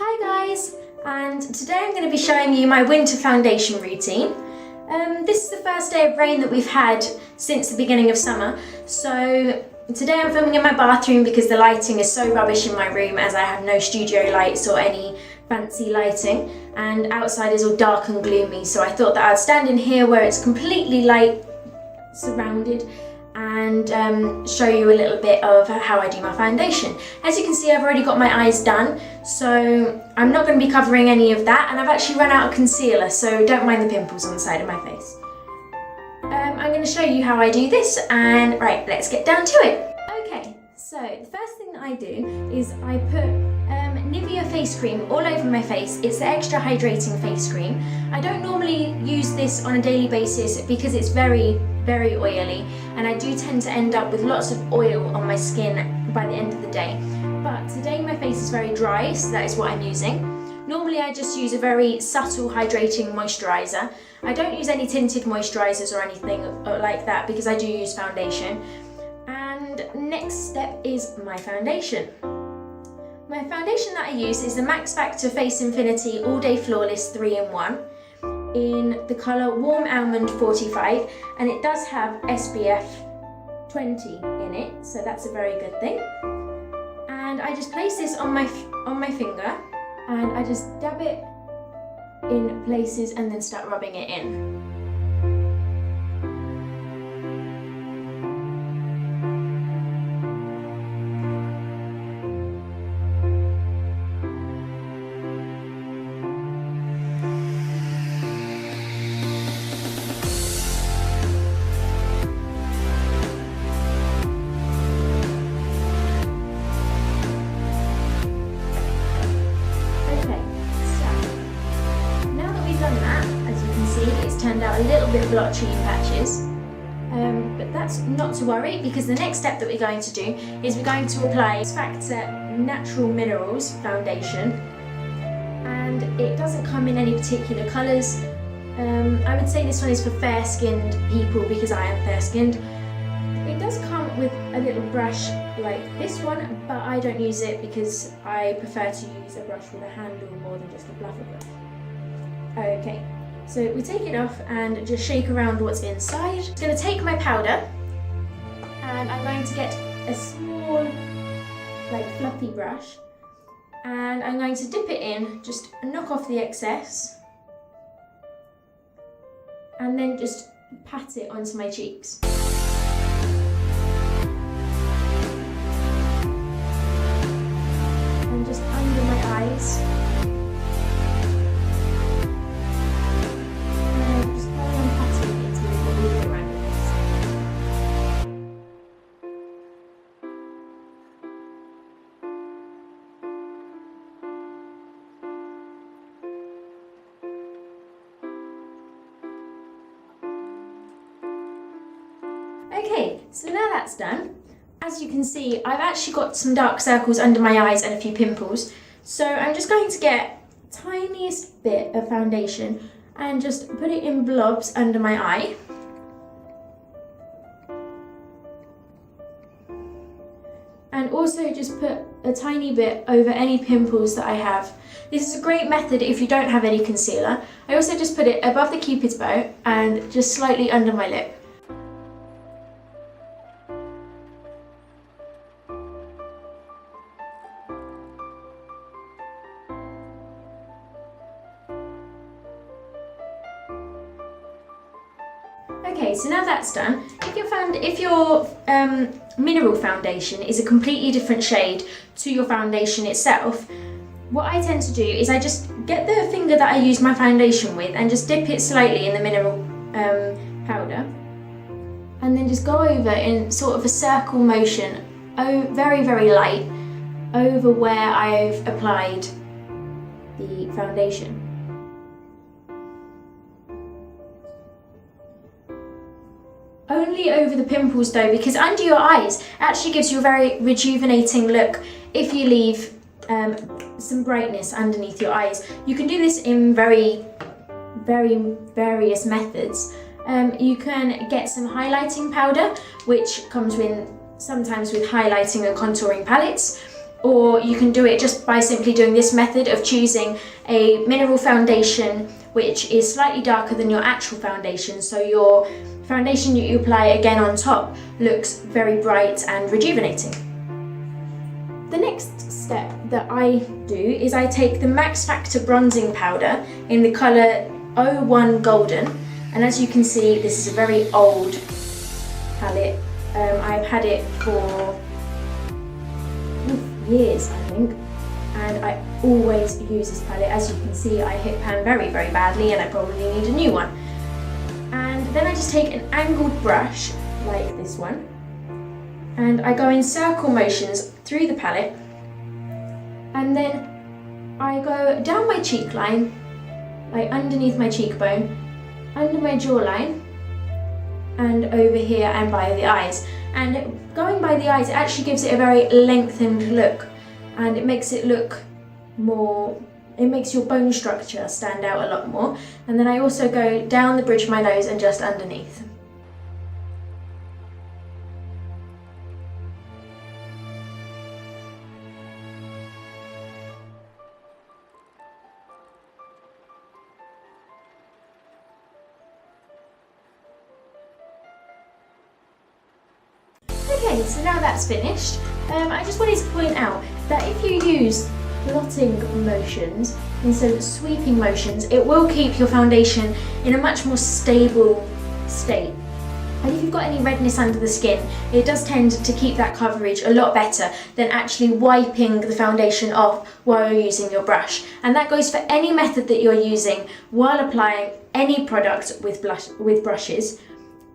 Hi guys, and today I'm going to be showing you my winter foundation routine. This is the first day of rain that we've had since the beginning of summer, so today I'm filming in my bathroom because the lighting is so rubbish in my room as I have no studio lights or any fancy lighting, and outside is all dark and gloomy, so I thought that I'd stand in here where it's completely light surrounded and show you a little bit of how I do my foundation. As you can see, I've already got my eyes done, so I'm not going to be covering any of that, and I've actually run out of concealer, so don't mind the pimples on the side of my face. I'm going to show you how I do this, and right, let's get down to it. Okay, so the first thing that I do is I put Nivea face cream all over my face. It's the extra hydrating face cream. I don't normally use this on a daily basis because it's very oily, and I do tend to end up with lots of oil on my skin by the end of the day. But today my face is very dry, so that is what I'm using. Normally I just use a very subtle hydrating moisturiser. I don't use any tinted moisturisers or anything like that because I do use foundation. And next step is my foundation. My foundation that I use is the Max Factor Face Infinity All Day Flawless 3-in-1 in the colour Warm Almond 45, and it does have SPF 20 in it, so that's a very good thing. And I just place this on my finger, and I just dab it in places and then start rubbing it in. Turned out a little bit blotchy in patches, but that's not to worry because the next step that we're going to do is we're going to apply Factor Natural Minerals foundation, and it doesn't come in any particular colours. I would say this one is for fair-skinned people because I am fair-skinned. It does come with a little brush like this one, but I don't use it because I prefer to use a brush with a handle more than just a fluffer brush. Okay. So we take it off and just shake around what's inside. I'm going to take my powder and I'm going to get a small, like fluffy brush, and I'm going to dip it in, just knock off the excess, and then just pat it onto my cheeks. And just under my eyes. Okay, so now that's done. As you can see, I've actually got some dark circles under my eyes and a few pimples. So I'm just going to get the tiniest bit of foundation and just put it in blobs under my eye. And also just put a tiny bit over any pimples that I have. This is a great method if you don't have any concealer. I also just put it above the Cupid's bow and just slightly under my lip. Okay, so now that's done. If your mineral foundation is a completely different shade to your foundation itself, what I tend to do is I just get the finger that I use my foundation with and just dip it slightly in the mineral powder, and then just go over in sort of a circle motion, very light, over where I've applied the foundation. Only over the pimples though, because under your eyes actually gives you a very rejuvenating look if you leave some brightness underneath your eyes. You can do this in very various methods. You can get some highlighting powder, which comes sometimes with highlighting and contouring palettes. or you can do it just by simply doing this method of choosing a mineral foundation which is slightly darker than your actual foundation, so your foundation that you apply again on top looks very bright and rejuvenating. The next step that I do is I take the Max Factor bronzing powder in the colour 01 Golden, and as you can see, this is a very old palette. I've had it for years, I think, and I always use this palette. As you can see, I hit pan very, very badly, and I probably need a new one. And then I just take an angled brush like this one, and I go in circle motions through the palette, and then I go down my cheek line, like underneath my cheekbone, under my jawline, and over here and by the eyes. And going by the eyes, it actually gives it a very lengthened look, and it makes it look more, it makes your bone structure stand out a lot more. And then I also go down the bridge of my nose and just underneath. Okay, so now that's finished, I just wanted to point out that if you use blotting motions instead of sweeping motions, it will keep your foundation in a much more stable state. And if you've got any redness under the skin, it does tend to keep that coverage a lot better than actually wiping the foundation off while you're using your brush. And that goes for any method that you're using while applying any product with brushes,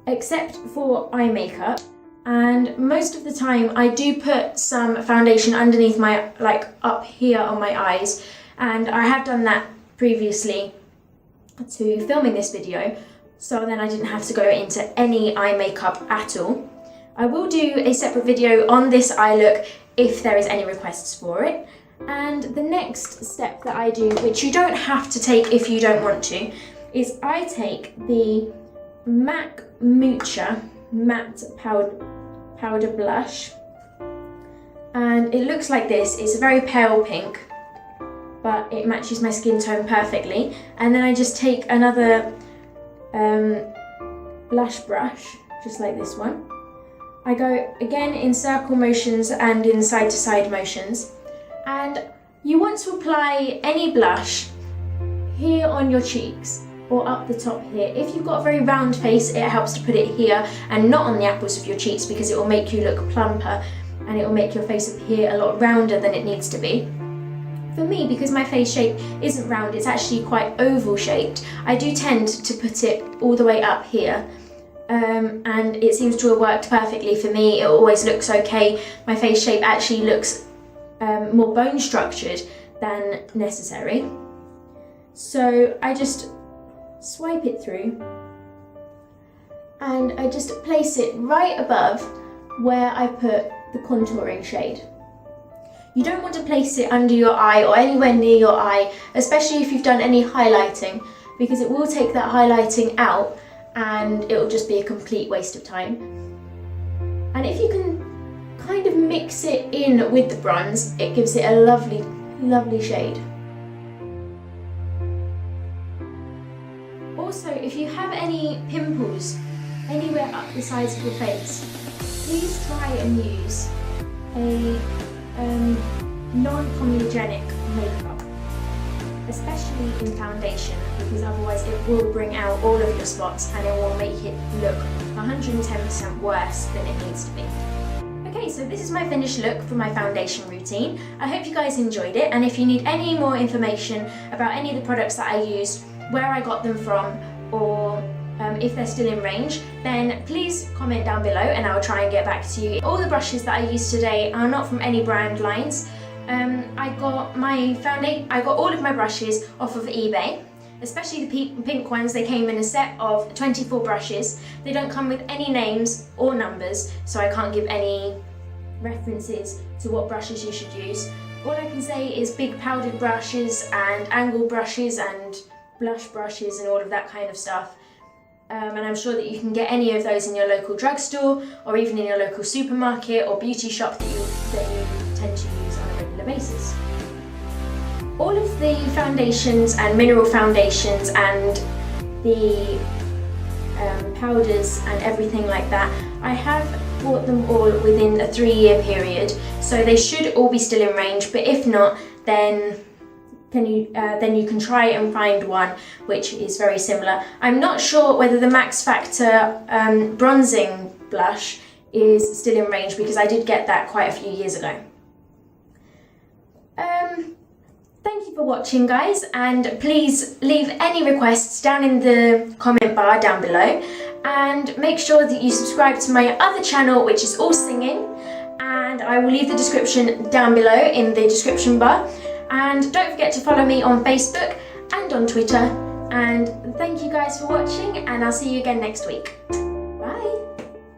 except for eye makeup. And most of the time I do put some foundation underneath my, like up here on my eyes, and I have done that previously to filming this video, so then I didn't have to go into any eye makeup at all. I will do a separate video on this eye look if there is any requests for it. And the next step that I do, which you don't have to take if you don't want to, is I take the MAC Mucha matte powder blush, and it looks like this. It's a very pale pink, but it matches my skin tone perfectly. And then I just take another blush brush, just like this one. I go again in circle motions and in side to side motions, and you want to apply any blush here on your cheeks or up the top here. If you've got a very round face, it helps to put it here and not on the apples of your cheeks, because it will make you look plumper and it will make your face appear a lot rounder than it needs to be. For me, because my face shape isn't round, it's actually quite oval shaped, I do tend to put it all the way up here, and it seems to have worked perfectly for me. It always looks okay. My face shape actually looks more bone structured than necessary. So I just swipe it through, and I just place it right above where I put the contouring shade. You don't want to place it under your eye or anywhere near your eye, especially if you've done any highlighting, because it will take that highlighting out and it will just be a complete waste of time. And if you can kind of mix it in with the bronze, it gives it a lovely, lovely shade. Also, if you have any pimples anywhere up the sides of your face, please try and use a non-comedogenic makeup, especially in foundation, because otherwise it will bring out all of your spots and it will make it look 110% worse than it needs to be. Okay, so this is my finished look for my foundation routine. I hope you guys enjoyed it, and if you need any more information about any of the products that I used, where I got them from, or if they're still in range, then please comment down below and I'll try and get back to you. All the brushes that I used today are not from any brand lines. I got all of my brushes off of eBay, especially the pink ones. They came in a set of 24 brushes. They don't come with any names or numbers, so I can't give any references to what brushes you should use. All I can say is big powdered brushes and angled brushes and blush brushes and all of that kind of stuff. And I'm sure that you can get any of those in your local drugstore or even in your local supermarket or beauty shop that you tend to use on a the bases. All of the foundations and mineral foundations and the powders and everything like that, I have bought them all within a 3-year period, so they should all be still in range, but if not, then you can try and find one which is very similar. I'm not sure whether the Max Factor bronzing blush is still in range, because I did get that quite a few years ago. Thank you for watching, guys, and please leave any requests down in the comment bar down below, and make sure that you subscribe to my other channel, which is all singing, and I will leave the description down below in the description bar. And don't forget to follow me on Facebook and on Twitter, and thank you guys for watching, and I'll see you again next week.